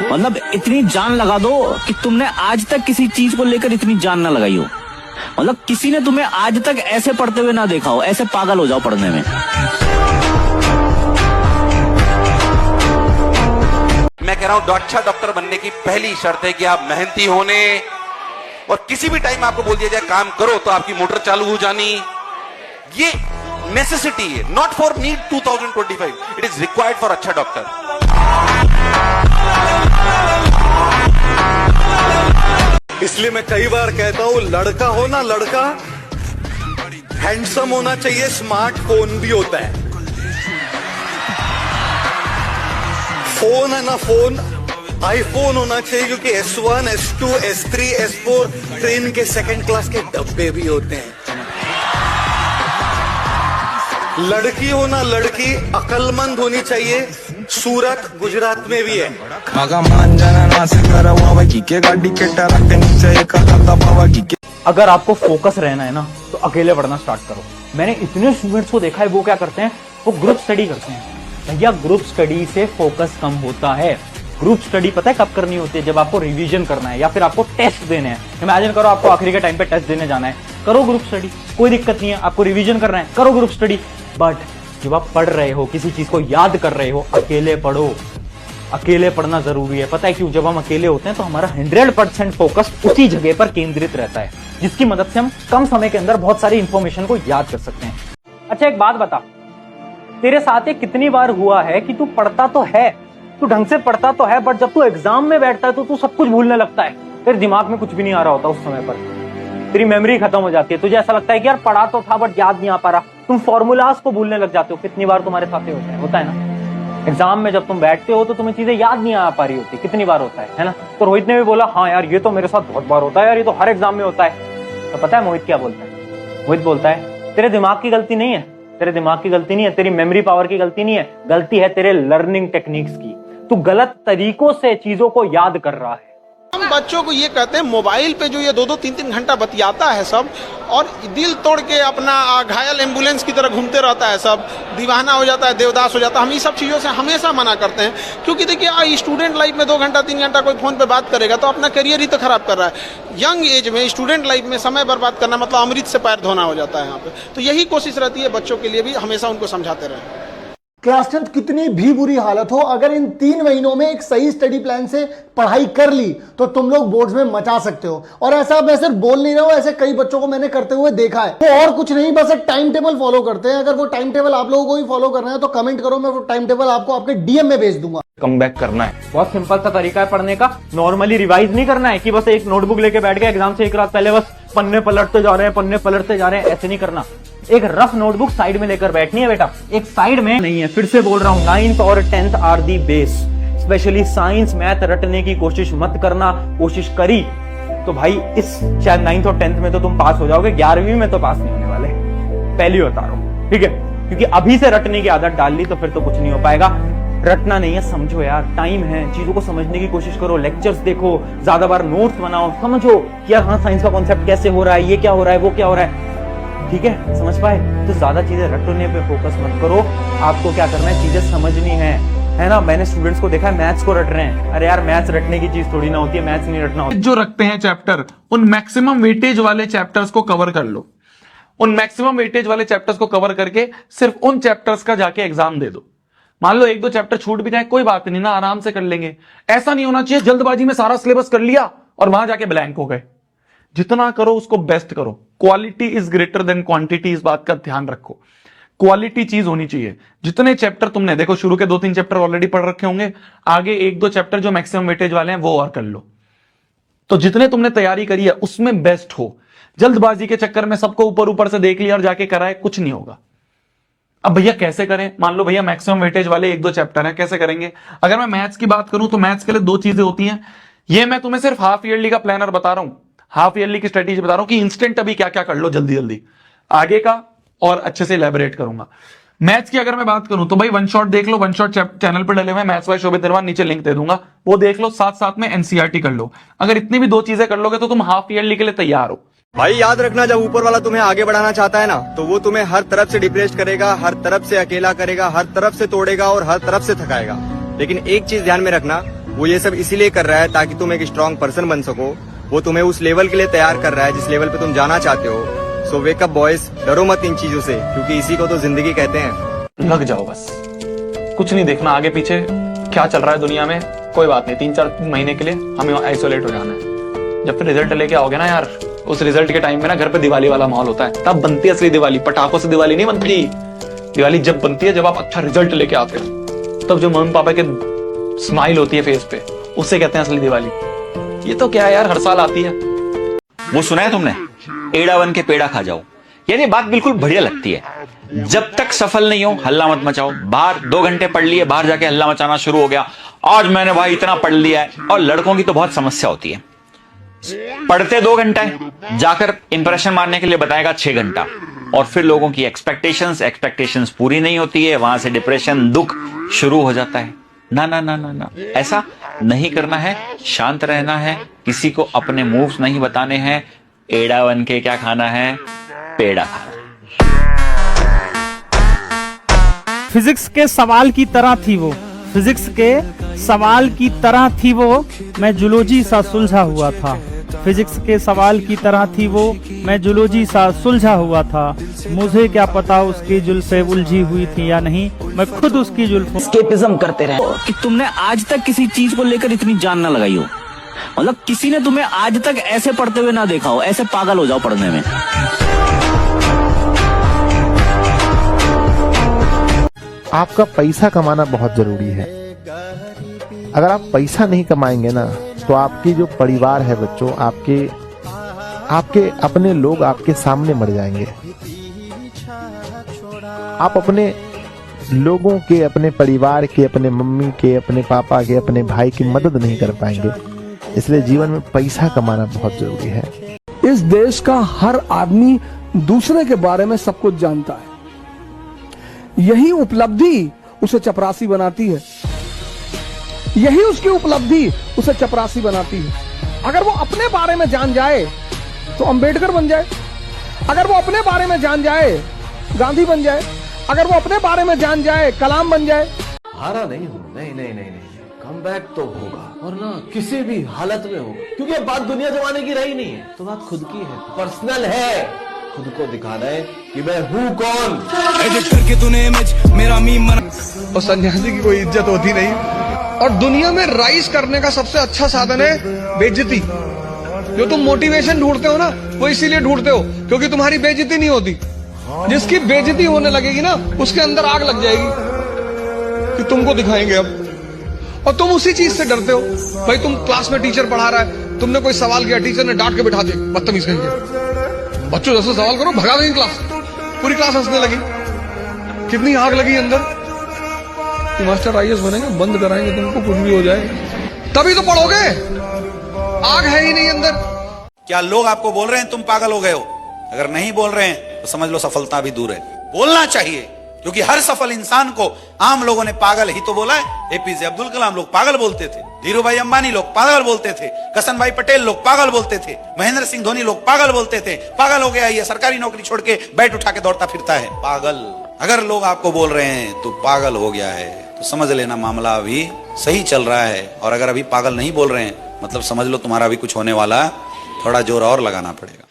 मतलब इतनी जान लगा दो कि तुमने आज तक किसी चीज को लेकर इतनी जान ना लगाई हो। मतलब किसी ने तुम्हें आज तक ऐसे पढ़ते हुए ना देखा हो, ऐसे पागल हो जाओ पढ़ने में। मैं कह रहा हूं अच्छा डॉक्टर बनने की पहली शर्त है कि आप मेहनती होने, और किसी भी टाइम आपको बोल दिया जाए काम करो तो आपकी मोटर चालू हो जानी, ये नेसेसिटी है, not for need 2025, it is required for अच्छा डॉक्टर। इसलिए मैं कई बार कहता हूं, लड़का हो ना लड़का, हैंडसम होना चाहिए, स्मार्टफोन भी होता है। फोन है ना, फोन आईफोन होना चाहिए, क्योंकि S1, S2, S3, S4 train के सेकंड क्लास के डब्बे भी होते हैं। लड़की हो ना लड़की, अकलमंद होनी चाहिए। सूरत गुजरात में भी है। अगर आपको फोकस रहना है ना तो अकेले पढ़ना स्टार्ट करो। मैंने इतने स्टूडेंट्स को देखा है, वो क्या करते हैं, वो ग्रुप स्टडी करते हैं। भैया ग्रुप स्टडी से फोकस कम होता है। ग्रुप स्टडी पता है कब करनी होती है? जब आपको रिवीजन करना है या फिर आपको टेस्ट देने हैं। इमेजिन करो आपको आखिरी के टाइम पे टेस्ट देने जाना है, करो ग्रुप स्टडी, कोई दिक्कत नहीं है। आपको रिवीजन करना है, करो ग्रुप स्टडी। बट जब आप पढ़ रहे हो, किसी चीज को याद कर रहे हो, अकेले पढ़ो। अकेले पढ़ना जरूरी है। पता है क्यों? जब हम अकेले होते हैं तो हमारा 100% फोकस उसी जगह पर केंद्रित रहता है, जिसकी मदद से हम कम समय के अंदर बहुत सारी इंफॉर्मेशन को याद कर सकते हैं। अच्छा एक बात बता, तेरे साथ ये कितनी बार हुआ है कि तू पढ़ता तो है, तू ढंग से पढ़ता तो है, बट जब तू एग्जाम में बैठता है तो तू सब कुछ भूलने लगता है। तेरे दिमाग में कुछ भी नहीं आ रहा होता उस समय पर, तेरी मेमोरी खत्म हो जाती है। तुझे ऐसा लगता है कि यार पढ़ा तो था बट याद नहीं आ पा रहा। तुम फॉर्मूलाज को भूलने लग जाते हो। कितनी बार तुम्हारे साथ होता है ना? एग्जाम में जब तुम बैठते हो तो तुम्हें चीजें याद नहीं आ पा रही होती। कितनी बार होता है ना? तो रोहित ने भी बोला हाँ यार ये तो मेरे साथ बहुत बार होता है यार, ये तो हर एग्जाम में होता है। तो पता है मोहित क्या बोलता है? मोहित बोलता है तेरे दिमाग की गलती नहीं है, तेरे दिमाग की गलती नहीं है, तेरी मेमोरी पावर की गलती नहीं है, गलती है तेरे लर्निंग टेक्निक्स की। तू गलत तरीकों से चीजों को याद कर रहा है। हम बच्चों को ये कहते हैं मोबाइल पे जो ये 2-2, 3-3 घंटा बतियाता है सब, और दिल तोड़ के अपना घायल एम्बुलेंस की तरह घूमते रहता है सब, दीवाना हो जाता है, देवदास हो जाता है। हम इस सब चीज़ों से हमेशा मना करते हैं, क्योंकि देखिए स्टूडेंट लाइफ में 2 घंटा 3 घंटा कोई फोन पे बात करेगा तो अपना करियर ही तो खराब कर रहा है। यंग एज में स्टूडेंट लाइफ में समय बर्बाद करना मतलब अमृत से पैर धोना हो जाता है यहाँ पे। तो यही कोशिश रहती है बच्चों के लिए भी, हमेशा उनको समझाते रहे। क्लास 10 कितनी भी बुरी हालत हो, अगर इन 3 महीनों में एक सही स्टडी प्लान से पढ़ाई कर ली तो तुम लोग बोर्ड्स में मचा सकते हो। और ऐसा मैं सिर्फ बोल नहीं रहा हूं, ऐसे कई बच्चों को मैंने करते हुए देखा है। वो और कुछ नहीं, बस एक टाइम टेबल फॉलो करते हैं। अगर वो टाइम टेबल आप लोगों को भी फॉलो करना है तो कमेंट करो, मैं वो टाइम टेबल आपको आपके DM में भेज दूंगा। कम बैक करना है, बहुत सिंपल सा तरीका है पढ़ने का। नॉर्मली रिवाइज नहीं करना है कि बस एक नोटबुक लेके बैठ गए, एग्जाम से एक रात पहले बस पन्ने पलटते जा रहे हैं, पन्ने पलटते जा रहे हैं, ऐसे नहीं करना। एक रफ नोटबुक साइड में लेकर बैठनी है बेटा, एक साइड में नहीं है। फिर से बोल रहा हूं, 9th और 10th are the base. Specially science math रटने की कोशिश मत करना। कोशिश करी तो भाई इस शायद 9th और 10th में तो तुम पास हो जाओगे, 11वीं में तो पास नहीं होने वाले, पहली बता रहा हूं, ठीक है? क्योंकि अभी से रटने की आदत डाल ली तो फिर तो कुछ नहीं हो पाएगा। रटना नहीं है, समझो यार, टाइम है, चीजों को समझने की कोशिश करो, लेक्चर्स देखो, ज्यादा बार नोट्स बनाओ, समझो कि यार हाँ साइंस का कॉन्सेप्ट कैसे हो रहा है, ये क्या हो रहा है, वो क्या हो रहा है, ठीक है? समझ पाए? तो ज्यादा चीजें रटने पे फोकस मत करो। आपको क्या करना है, चीजें समझनी है ना? मैंने स्टूडेंट्स को देखा है मैथ्स को रट रहे हैं। अरे यार मैथ्स रटने की चीज थोड़ी ना होती है, मैथ्स नहीं रटना होता। जो रखते हैं चैप्टर, उन मैक्सिमम वेटेज वाले चैप्टर्स को कवर कर लो। उन मैक्सिमम वेटेज वाले चैप्टर्स को कवर करके सिर्फ उन चैप्टर्स का जाके एग्जाम दे दो। मान लो 1-2 चैप्टर छूट भी जाए, कोई बात नहीं ना, आराम से कर लेंगे। ऐसा नहीं होना चाहिए जल्दबाजी में सारा सिलेबस कर लिया और वहां जाके ब्लैंक हो गए। जितना करो उसको बेस्ट करो। Quality is greater than quantity, इस बात का ध्यान रखो। क्वालिटी चीज होनी चाहिए। जितने चैप्टर तुमने देखो, शुरू के 2-3 चैप्टर ऑलरेडी पढ़ रखे होंगे, आगे 1-2 चैप्टर जो मैक्सिमम वेटेज वाले हैं वो और कर लो। तो जितने तुमने तैयारी करी है उसमें बेस्ट हो। जल्दबाजी के चक्कर में सबको ऊपर ऊपर से देख लिया और जाके कराए, कुछ नहीं होगा। अब भैया कैसे करें? मान लो भैया मैक्सिमम वेटेज वाले 1-2 चैप्टर हैं, कैसे करेंगे? अगर मैं मैथ्स की बात करूं तो मैथ्स के लिए 2 चीजें होती हैं। ये मैं तुम्हें सिर्फ हाफ ईयरली का प्लानर बता रहा हूं, हाफ ईयरली की स्ट्रेटेजी बता रहा हूं कि इंस्टेंट अभी क्या क्या कर लो जल्दी जल्दी, आगे का और अच्छे से इलैबोरेट करूंगा। मैथ्स की अगर मैं बात करूं तो भाई वन शॉट देख लो, वन शॉट चैनल पर डले हुए मैथ्स बाय शोभित निर्वाण, नीचे लिंक दे दूंगा, वो देख लो। साथ साथ में एनसीईआरटी कर लो। अगर इतनी भी 2 चीजें कर लोगे तो तुम हाफ ईयरली के लिए तैयार हो। भाई याद रखना, जब ऊपर वाला तुम्हें आगे बढ़ाना चाहता है ना, तो वो तुम्हें हर तरफ से डिप्रेस्ड करेगा, हर तरफ से अकेला करेगा, हर तरफ से तोड़ेगा और हर तरफ से थकाएगा। लेकिन एक चीज ध्यान में रखना, वो ये सब इसीलिए कर रहा है ताकि तुम एक स्ट्रांग पर्सन बन सको। वो तुम्हें उस लेवल के लिए तैयार कर रहा है जिस लेवल पे तुम जाना चाहते हो। सो वेक अप बॉयज, डरो मत इन चीजों से, क्योंकि इसी को तो जिंदगी कहते हैं। लग जाओ बस, कुछ नहीं देखना आगे पीछे क्या चल रहा है दुनिया में, कोई बात नहीं। 3-4 महीने के लिए हमें आइसोलेट हो जाना है। जब फिर रिजल्ट लेके आओगे ना यार, उस रिजल्ट के टाइम में ना घर पे दिवाली वाला माहौल होता है, तब बनती है असली दिवाली। पटाखों से दिवाली नहीं बनती। दिवाली जब बनती है जब आप अच्छा रिजल्ट लेके आते हो, तब जो मम्मी पापा के स्माइल होती है फेस पे, उससे कहते हैं असली दिवाली। ये तो क्या है यार, हर साल आती है। वो सुना है तुमने, एड़ा बन के पेड़ा खा जाओ। यार ये बात बिल्कुल बढ़िया लगती है। जब तक सफल नहीं हो हल्ला मत मचाओ। बाहर 2 घंटे पढ़ लिए, बाहर जाके हल्ला मचाना शुरू हो गया, आज मैंने भाई इतना पढ़ लिया है। और लड़कों की तो बहुत समस्या होती है, पढ़ते 2 घंटा है, जाकर इंप्रेशन मारने के लिए बताएगा 6 घंटा। और फिर लोगों की एक्सपेक्टेशंस पूरी नहीं होती है, वहां से डिप्रेशन, दुख शुरू हो जाता है। ना ना ना ना ना, ऐसा नहीं करना है। शांत रहना है, किसी को अपने मूव्स नहीं बताने हैं। एड़ा बन के क्या खाना है, पेड़ा खाना। फिजिक्स के सवाल की तरह थी वो, फिजिक्स के सवाल की तरह थी वो, मैं जूलॉजी सा सुलझा हुआ था। फिजिक्स के सवाल की तरह थी वो, मैं जूलॉजी सा सुलझा हुआ था। मुझे क्या पता उसकी जुल्फे उलझी हुई थी या नहीं, मैं खुद उसकी जुल्फों एस्केपिज्म करते रहे कि तुमने आज तक किसी चीज को लेकर इतनी जान ना लगाई हो। मतलब किसी ने तुम्हें आज तक ऐसे पढ़ते हुए ना देखा हो, ऐसे पागल हो जाओ पढ़ने में। आपका पैसा कमाना बहुत जरूरी है। अगर आप पैसा नहीं कमाएंगे ना, तो आपकी जो परिवार है बच्चों, आपके अपने लोग आपके सामने मर जाएंगे। आप अपने लोगों के, अपने परिवार के, अपने मम्मी के, अपने पापा के, अपने भाई की मदद नहीं कर पाएंगे। इसलिए जीवन में पैसा कमाना बहुत जरूरी है। इस देश का हर आदमी दूसरे के बारे में सब कुछ जानता है। यही उपलब्धि उसे चपरासी बनाती है, यही उसकी उपलब्धि उसे चपरासी बनाती है। अगर वो अपने बारे में जान जाए तो अंबेडकर बन जाए, अगर वो अपने बारे में जान जाए गांधी बन जाए, अगर वो अपने बारे में जान जाए कलाम बन जाए। हारा नहीं हूं, नहीं नहीं नहीं नहीं, कमबैक तो होगा, और ना किसी भी हालत में होगा, क्योंकि अब बात दुनिया जमाने की रही नहीं है, तो बात खुद की है, पर्सनल है। खुद को दिखाना है कि मैं हूं कौन। एडिट करके तूने इमेज मेरा मीम बना। और सन्यासी की कोई इज्जत होती नहीं। और दुनिया में राइज करने का सबसे अच्छा साधन है बेइज्जती। जो तुम मोटिवेशन ढूंढते हो ना, वो इसीलिए ढूंढते हो क्योंकि तुम्हारी बेइज्जती नहीं होती। जिसकी बेइज्जती होने लगेगी ना, उसके अंदर आग लग जाएगी कि तुमको दिखाएंगे अब। और तुम उसी चीज से डरते हो। भाई तुम क्लास में टीचर पढ़ा रहा है, तुमने कोई सवाल किया, टीचर ने डांट के बिठा दिया, बदतमीज कहेंगे। बच्चों जैसे सवाल करो, भगा देंगे क्लास, पूरी क्लास हंसने लगी। कितनी आग लगी अंदर कि मास्टर IAS बनेंगे, बंद कराएंगे तुमको, कुछ भी हो जाए, तभी तो पढ़ोगे। आग है ही नहीं अंदर। क्या लोग आपको बोल रहे हैं तुम पागल हो गए हो? अगर नहीं बोल रहे हैं तो समझ लो सफलता भी दूर है। बोलना चाहिए, क्योंकि हर सफल इंसान को आम लोगों ने पागल ही तो बोला है। APJ अब्दुल कलाम लोग पागल बोलते थे, धीरू भाई अंबानी लोग पागल बोलते थे, कसन भाई पटेल लोग पागल बोलते थे, महेंद्र सिंह धोनी लोग पागल बोलते थे। पागल हो गया ये सरकारी नौकरी छोड़ के बैट उठा के दौड़ता फिरता है, पागल। अगर लोग आपको बोल रहे हैं तो पागल हो गया है, तो समझ लेना मामला अभी सही चल रहा है। और अगर अभी पागल नहीं बोल रहे हैं, मतलब समझ लो तुम्हारा अभी कुछ होने वाला, थोड़ा जोर और लगाना पड़ेगा।